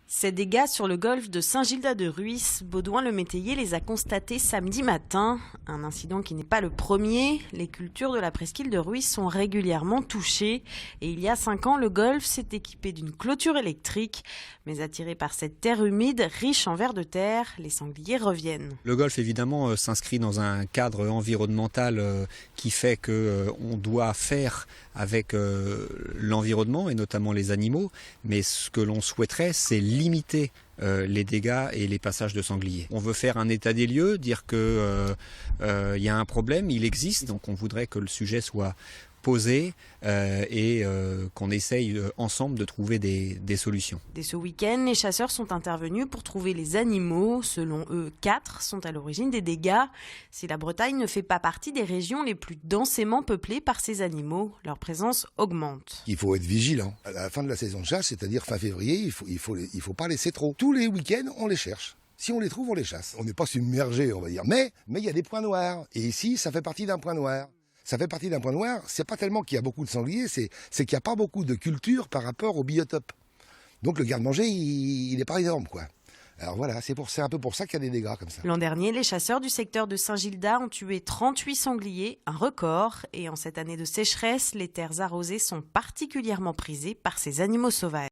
Ces dégâts sur le golfe de Saint-Gildas-de-Ruisse, Baudouin-le-Métayer les a constatés samedi matin. Un incident qui n'est pas le premier. Les cultures de la presqu'île de Ruisse sont régulièrement touchées. Et il y a 5 ans, le golfe s'est équipé d'une clôture électrique. Mais attirés par cette terre humide, riche en vers de terre, les sangliers reviennent. Le golfe, évidemment, s'inscrit dans un cadre environnemental qui fait qu'on doit faire avec l'environnement et notamment les animaux. Mais ce que l'on souhaiterait, c'est limiter les dégâts et les passages de sangliers. On veut faire un état des lieux, dire qu'il y a un problème, il existe, donc on voudrait que le sujet soit posé et qu'on essaye ensemble de trouver des solutions. Dès ce week-end, les chasseurs sont intervenus pour trouver les animaux. Selon eux, 4 sont à l'origine des dégâts. Si la Bretagne ne fait pas partie des régions les plus densément peuplées par ces animaux, leur présence augmente. Il faut être vigilant. À la fin de la saison de chasse, c'est-à-dire fin février, il faut pas laisser trop. Tous les week-ends, on les cherche. Si on les trouve, on les chasse. On n'est pas submergé, on va dire. Mais il y a des points noirs. Et ici, ça fait partie d'un point noir. Ça fait partie d'un point noir, c'est pas tellement qu'il y a beaucoup de sangliers, c'est qu'il n'y a pas beaucoup de culture par rapport au biotope. Donc le garde-manger, il n'est pas énorme, quoi. Alors voilà, c'est un peu pour ça qu'il y a des dégâts comme ça. L'an dernier, les chasseurs du secteur de Saint-Gildas ont tué 38 sangliers, un record. Et en cette année de sécheresse, les terres arrosées sont particulièrement prisées par ces animaux sauvages.